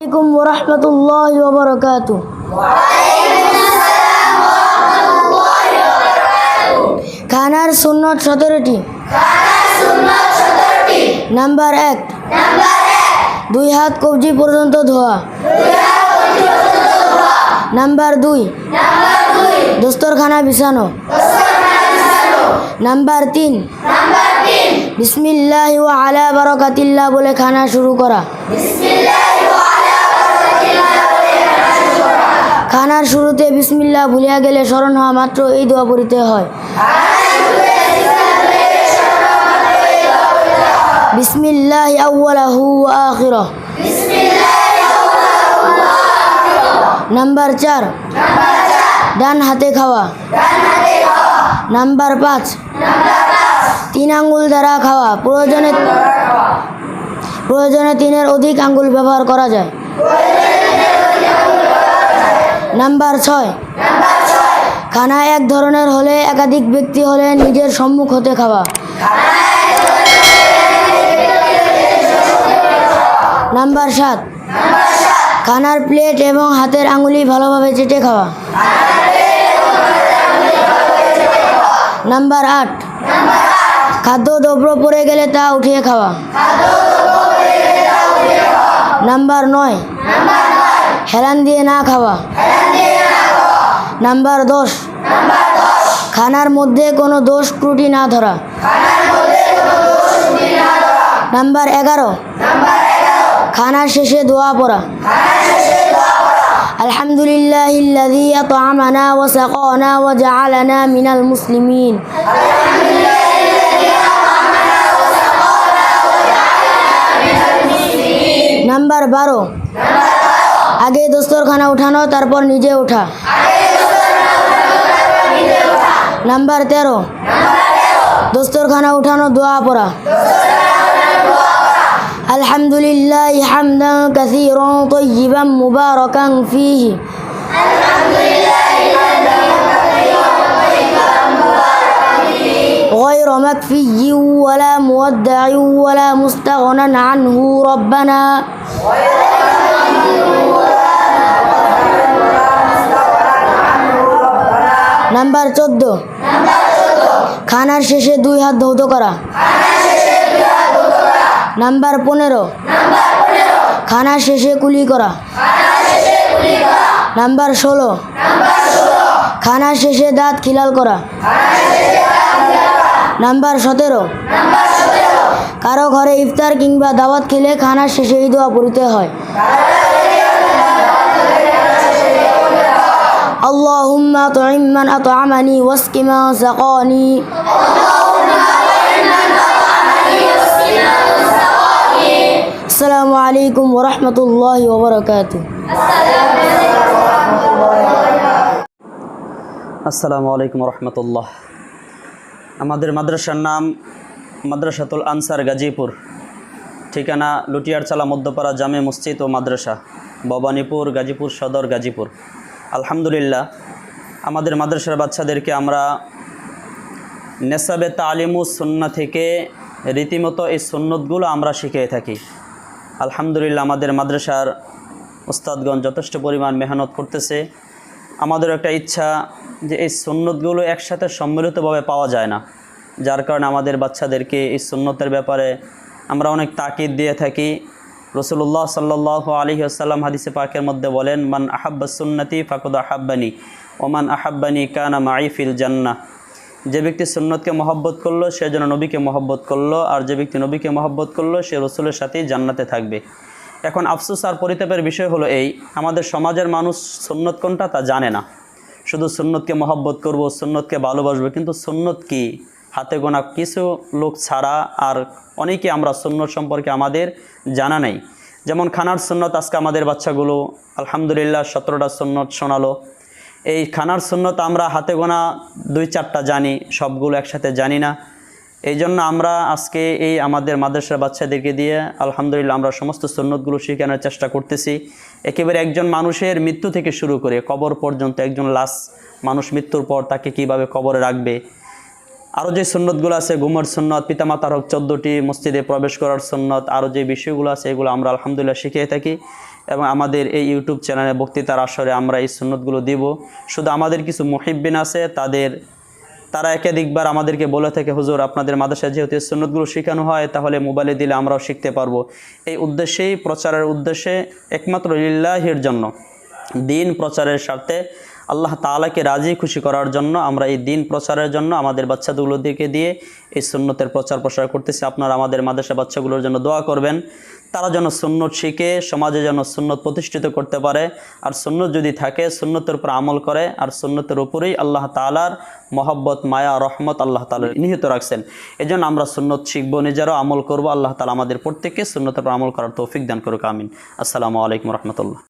আলাইকুম ওয়া রাহমাতুল্লাহি ওয়া বারাকাতুহু। খানার সুন্নত 17টি। নাম্বার 1, 2 হাত কবজি পর্যন্ত ধোয়া। নাম্বার 2, দস্তরখানা বিছানো। নাম্বার 3, বিসমিল্লাহ ওয়া আলা বারাকাতিল্লাহ বলে খানা শুরু করা। খানার শুরুতে বিসমিল্লাহ ভুলিয়া গেলে স্মরণ হওয়া মাত্র এই দোয়া পড়িতে হয়। বিসমিল্লাহ আউয়ালাহু ওয়া আখিরাহু। নাম্বার 4, ডান হাতে খাওয়া। নাম্বার 5, 3 আঙ্গুল দ্বারা খাওয়া। প্রয়োজনে 3-এর অধিক আঙ্গুল ব্যবহার করা যায়। নাম্বার 6, খানা এক ধরনের হলে একাধিক ব্যক্তি হলে নিজের সম্মুখ হতে খাওয়া। নাম্বার 7, খানার প্লেট এবং হাতের আঙ্গুলি ভালোভাবে চেটে খাওয়া। নাম্বার 8, খাদ্যদ্রব্য পড়ে গেলে তা উঠিয়ে খাওয়া। নাম্বার 9, হেলান দিয়ে না খাওয়া। নাম্বার 10, খানার মধ্যে কোনো দোষ ত্রুটি না ধরা। নাম্বার 11, খানার শেষে দোয়া পড়া। আলহামদুলিল্লাহিল্লাযী আত'আমানা ওয়া সাকানা ওয়া জা'আলানা মিনাল মুসলিমিন। নাম্বার 12, আগে দস্তরখানা উঠানো তারপর নিজে ওঠা। নাম্বার 13, দস্তরখানা উঠানো দোয়া পড়া। আলহামদুলিল্লাহি হামদান কাসীরান তাইয়িবান মুবারাকান ফীহি। غير مكفي ولا مودع ولا مستغنى عنه ربنا নাম্বার 14, খানার শেষে 2 হাত ধৌত করা। নাম্বার 15, খানার শেষে কুলি করা। নাম্বার 16, খানার শেষে দাঁত খিলাল করা। নাম্বার 17, কারো ঘরে ইফতার কিংবা দাওয়াত খেলে খানার শেষে এই দোয়া পড়িতে হয়। আল্লাহুম্মা আত'ইম মান আত'আমানি ওয়াসকি মান সাকানি। আসসালামু আলাইকুম ওয়া রাহমাতুল্লাহি ওয়া বারাকাতুহু। আসসালামু আলাইকুম রহমতুল্লাহ। আমাদের মাদ্রাসার নাম মাদ্রাসাতুল আনসার গাজীপুর। ঠিকানা লুটিয়ারচালা মধ্যপাড়া জামে মসজিদ ও মাদ্রাসা, ভবানীপুর, গাজীপুর সদর, গাজীপুর। আলহামদুলিল্লাহ, আমাদের মাদ্রাসার বাচ্চাদেরকে আমরা নেসাবে তালিমুস সুন্নাহ থেকে রীতিমতো এই সুন্নতগুলো আমরা শিখিয়ে থাকি। আলহামদুলিল্লাহ, আমাদের মাদ্রাসার উস্তাদগণ যথেষ্ট পরিমাণ মেহনত করতেছে। আমাদের একটা ইচ্ছা যে এই সুন্নতগুলো একসাথে সম্মিলিতভাবে পাওয়া যায় না, যার কারণে আমাদের বাচ্চাদেরকে এই সুন্নতের ব্যাপারে আমরা অনেক তাকিদ দিয়ে থাকি। রাসূলুল্লাহ সাল্লাল্লাহু আলাইহি ওয়াসাল্লাম হাদিসে পাকের মধ্যে বলেন, মান আহাব্বা সুন্নতি ফাকাদ আহাব্বানি ওয়া মান আহাব্বানি কানা মাই ফিল জান্নাহ। যে ব্যক্তি সুন্নতকে মহব্বত করলো সে যেন নবীকে মহব্বত করলো, আর যে ব্যক্তি নবীকে মহব্বত করলো সে রসুলের সাথেই জান্নাতে থাকবে। এখন আফসোস আর পরিতাপের বিষয় হলো এই, আমাদের সমাজের মানুষ সুন্নত কোনটা তা জানে না। শুধু সুন্নতকে মহব্বত করব, সুন্নতকে ভালোবাসবো, কিন্তু সুন্নত কি হাতে গোনা কিছু লোক ছাড়া আর অনেকে আমরা সুন্নত সম্পর্কে আমাদের জানা নেই। যেমন খানার সুন্নত, আজকে আমাদের বাচ্চাগুলো আলহামদুলিল্লাহ 17টা সুন্নত শোনালো। এই খানার সুন্নত আমরা হাতে গোনা 2-4টা জানি, সবগুলো একসাথে জানি না। এই জন্য আমরা আজকে এই আমাদের মাদ্রাসার বাচ্চাদেরকে দিয়ে আলহামদুলিল্লাহ আমরা সমস্ত সুন্নতগুলো শেখানোর চেষ্টা করতেছি। একেবারে একজন মানুষের মৃত্যু থেকে শুরু করে কবর পর্যন্ত, একজন লাশ মানুষ মৃত্যুর পর তাকে কিভাবে কবরে রাখবে, আরও যে সুন্নতগুলো আছে, ঘুমের সুন্নত, পিতামাতার হক 14টি, মসজিদে প্রবেশ করার সুন্নত, আরও যে বিষয়গুলো আছে এগুলো আমরা আলহামদুলিল্লাহ শিখিয়ে থাকি। এবং আমাদের এই ইউটিউব চ্যানেলে বক্তৃতার আসরে আমরা এই সুন্নতগুলো দিব। শুধু আমাদের কিছু মুহিব্বিন আছে, তারা একাধিকবার আমাদেরকে বলে থাকে, হুজুর আপনাদের মাদ্রাসায় যেহেতু এই সুন্নতগুলো শেখানো হয় তাহলে মোবাইলে দিলে আমরাও শিখতে পারবো। এই উদ্দেশ্যেই, প্রচারের উদ্দেশ্যে, একমাত্র লিল্লাহির জন্য, দিন প্রচারের স্বার্থে, আল্লাহ তাআলাকে রাজি খুশি করার জন্য আমরা এই দিন প্রচারের জন্য আমাদের বাচ্চাগুলোদেরকে দিয়ে এই সুন্নতের প্রচার প্রসার করতেছি। আপনারা আমাদের মাদ্রাসা বাচ্চাগুলোর জন্য দোয়া করবেন, তারা যেন সুন্নত শিখে সমাজে যেন সুন্নত প্রতিষ্ঠিত করতে পারে। আর সুন্নত যদি থাকে, সুন্নতের উপর আমল করে, আর সুন্নতের উপরেই আল্লাহ তাআলার মহব্বত, মায়া, রহমত আল্লাহ তাআলা নিহিত রাখছেন। এই জন্য আমরা সুন্নত শিখবো, নিজেরাও আমল করব। আল্লাহ তাআলা আমাদের প্রত্যেককে সুন্নতের উপর আমল করার তৌফিক দান করুক, আমিন। আসসালামু আলাইকুম রহমতুল্লাহ।